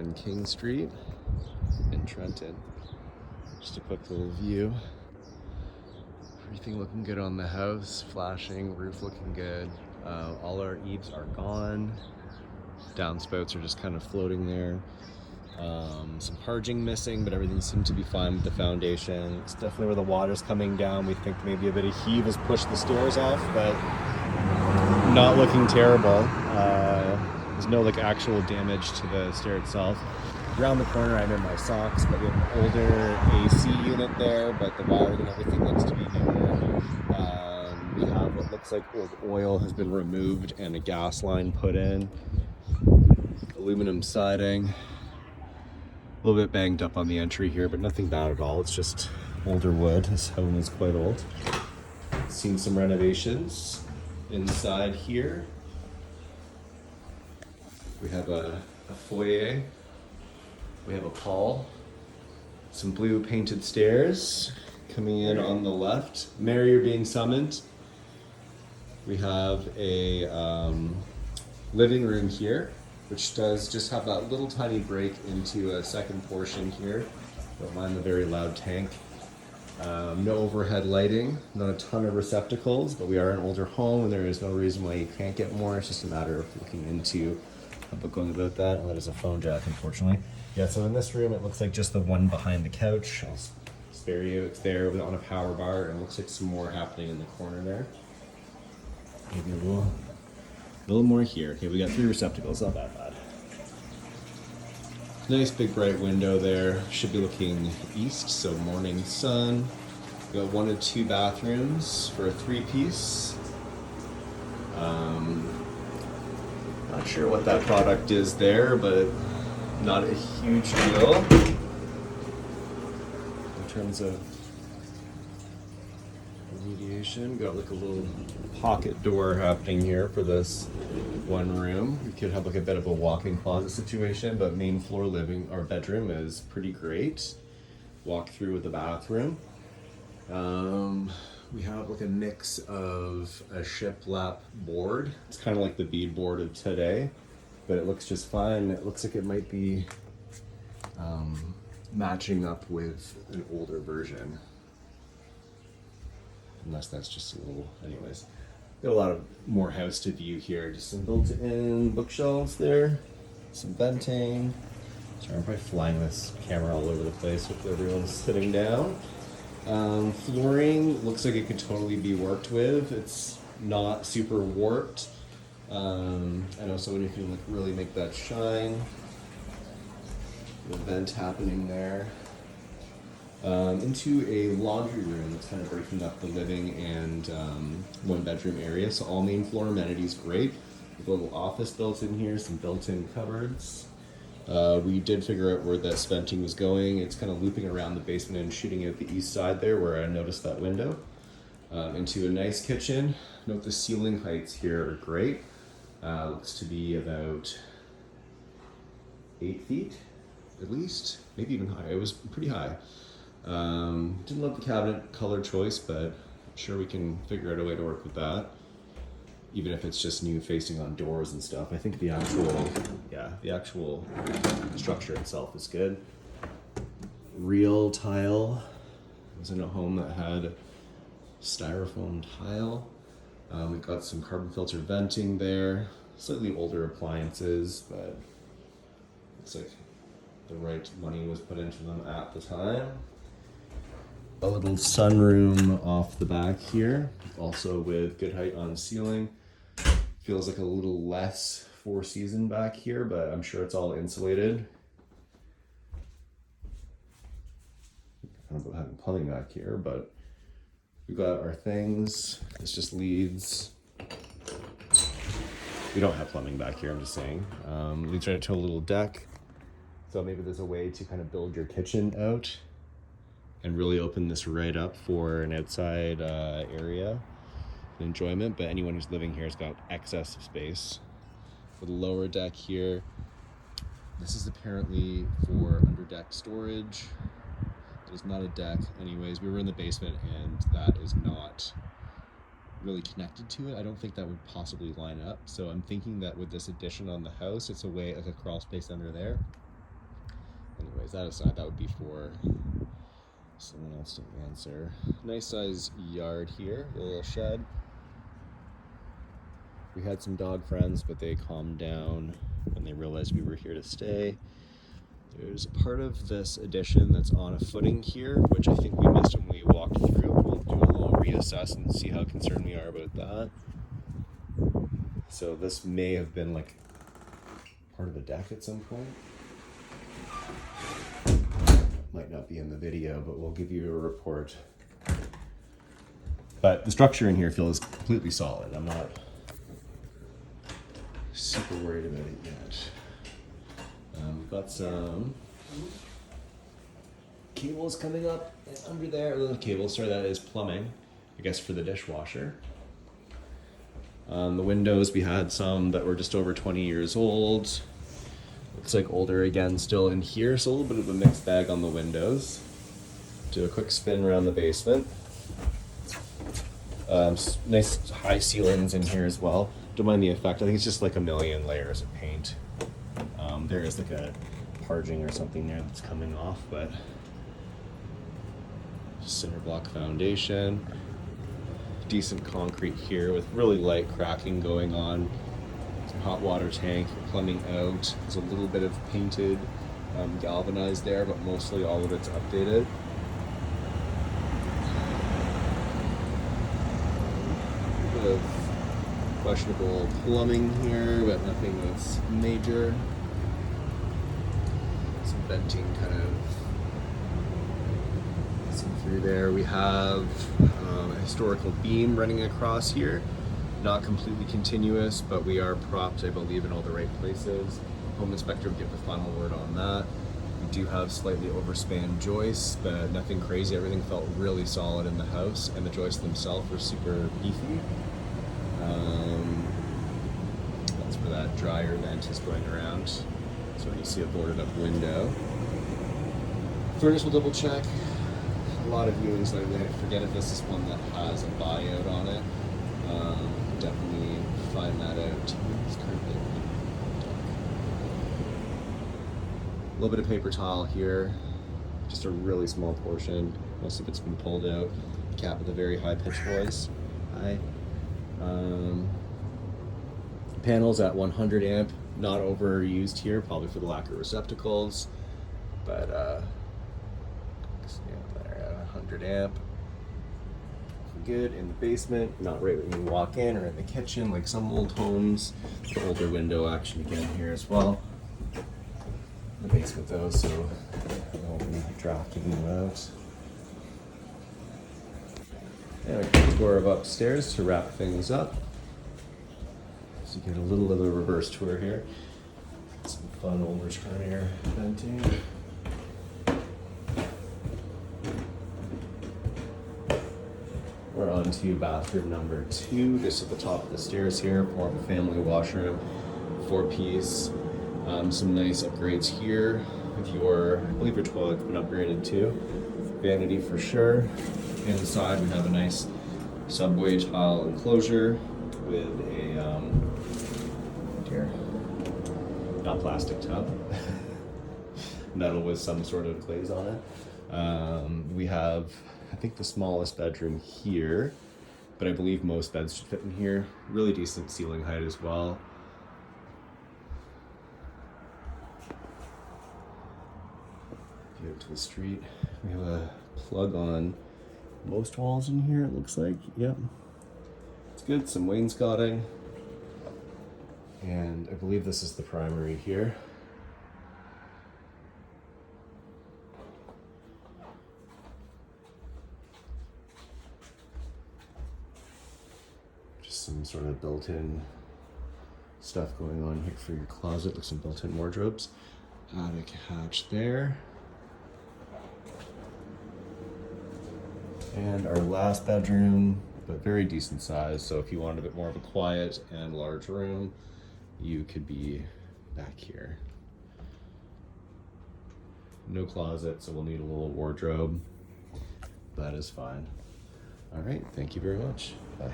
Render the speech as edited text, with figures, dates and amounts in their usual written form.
on King Street in Trenton. Just a quick little view. Everything looking good on the house, flashing, roof looking good. All our eaves are gone. Downspouts are just kind of floating there. Some parging missing, but everything seemed to be fine with the foundation. It's definitely where the water's coming down. We think maybe a bit of heave has pushed the stairs off, but not looking terrible. There's no like actual damage to the stair itself. Around the corner I'm in my socks, but we have an older AC unit there, but the wiring and everything looks to be newer. We have what looks like old oil has been removed and a gas line put in. Aluminum siding. A little bit banged up on the entry here, but nothing bad at all. It's just older wood. This home is quite old. Seen some renovations inside here. We have a foyer. We have a hall. Some blue painted stairs coming in on the left. Mary, you're being summoned. We have a living room here, which does just have that little tiny break into a second portion here. Don't mind the very loud tank. No overhead lighting, not a ton of receptacles, but we are an older home and there is no reason why you can't get more. It's just a matter of looking into going about that. And that is a phone jack, unfortunately. Yeah, so in this room, it looks like just the one behind the couch. I'll spare you. It's there on a power bar, and it looks like some more happening in the corner there. Maybe a little more here. Okay, we got 3 receptacles, not that bad. Nice big bright window there. Should be looking east, so morning sun. We got 1 of 2 bathrooms for a 3-piece. Not sure what that product is there, but not a huge deal in terms of remediation. Got like a little pocket door happening here for this one room. We could have like a bit of a walk-in closet situation, but main floor living or bedroom is pretty great. Walk through with the bathroom. We have like a mix of a shiplap board. It's kind of like the bead board of today, but it looks just fine. It looks like it might be matching up with an older version. Unless that's just a little, anyways. Got a lot of more house to view here. Just some built-in bookshelves there, some venting. Sorry, I'm probably flying this camera all over the place with everyone sitting down. Flooring looks like it could totally be worked with. It's not super warped. I know someone who can like really make that shine. The vent happening there. Into a laundry room that's kind of breaking up the living and 1-bedroom area. So all main floor amenities great. A little office built in here, some built-in cupboards. We did figure out where this venting was going. It's kind of looping around the basement and shooting out the east side there where I noticed that window. Into a nice kitchen. Note the ceiling heights here are great. Looks to be about 8 feet at least, maybe even higher. It was pretty high. Didn't love the cabinet color choice, but I'm sure we can figure out a way to work with that. Even if it's just new facing on doors and stuff. I think the actual structure itself is good. Real tile. I was in a home that had styrofoam tile. We've got some carbon filter venting there. Slightly older appliances, but looks like the right money was put into them at the time. A little sunroom off the back here, also with good height on ceiling. Feels like a little less 4-season back here, but I'm sure it's all insulated. I don't know about having plumbing back here, but we've got our things. This just leads. We don't have plumbing back here, I'm just saying. Leads right to a little deck. So maybe there's a way to kind of build your kitchen out and really open this right up for an outside area. Enjoyment, but anyone who's living here has got excess space. With a lower deck here, this is apparently for under-deck storage. There's not a deck anyways. We were in the basement and that is not really connected to it. I don't think that would possibly line up, so I'm thinking that with this addition on the house, it's a way like a crawl space under there. Anyways, that aside, that would be for someone else to answer. Nice size yard here, a little shed. We had some dog friends, but they calmed down when they realized we were here to stay. There's a part of this addition that's on a footing here, which I think we missed when we walked through. We'll do a little reassess and see how concerned we are about that. So this may have been like part of a deck at some point. Might not be in the video, but we'll give you a report. But the structure in here feels completely solid. I'm not super worried about it yet. We've got some cables coming up under there. The cables, sorry, that is plumbing, I guess, for the dishwasher. The windows, we had some that were just over 20 years old. Looks like older again still in here, so a little bit of a mixed bag on the windows. Do a quick spin around the basement. Nice high ceilings in here as well. Don't mind the effect. I think it's just like a million layers of paint. There is like a parging or something there that's coming off, but cinder block foundation. Decent concrete here with really light cracking going on. Some hot water tank, plumbing out. There's a little bit of painted galvanized there, but mostly all of it's updated. A bit of questionable plumbing here, but nothing that's major. Some venting kind of through there. We have a historical beam running across here. Not completely continuous, but we are propped, I believe, in all the right places. Home inspector will give the final word on that. We do have slightly overspanned joists, but nothing crazy. Everything felt really solid in the house, and the joists themselves were super beefy. That's where that dryer vent is going around. So you see a boarded up window. Furnace will double check. A lot of viewings lately. I forget if this is one that has a buyout on it. Definitely find that out. It's currently a little bit of paper towel here, just a really small portion. Most of it's been pulled out. Cat with a very high pitched voice. Hi. Panels at 100 amp, not overused here, probably for the lack of receptacles, but there at 100 amp. Good in the basement, not right when you walk in, or in the kitchen like some old homes. The older window action again here as well. The basement though, so I won't be drafting them out. And a quick tour of upstairs to wrap things up. So you get a little of a reverse tour here. Some fun old return air venting. We're on to bathroom number 2, just at the top of the stairs here. More of a family washroom, 4-piece. Some nice upgrades here with your, I believe your toilet's been upgraded too. Vanity for sure. Inside we have a nice subway tile enclosure with a not plastic tub, metal with some sort of glaze on it. We have, I think, the smallest bedroom here, but I believe most beds should fit in here. Really decent ceiling height as well. View out to the street. We have a plug on most walls in here, it looks like. Yep. It's good. Some wainscoting. And I believe this is the primary here. Just some sort of built-in stuff going on here for your closet, like some built-in wardrobes. Attic hatch there. And our last bedroom, but very decent size. So if you wanted a bit more of a quiet and large room, you could be back here. No closet, so we'll need a little wardrobe. That is fine. All right, thank you very much. Bye.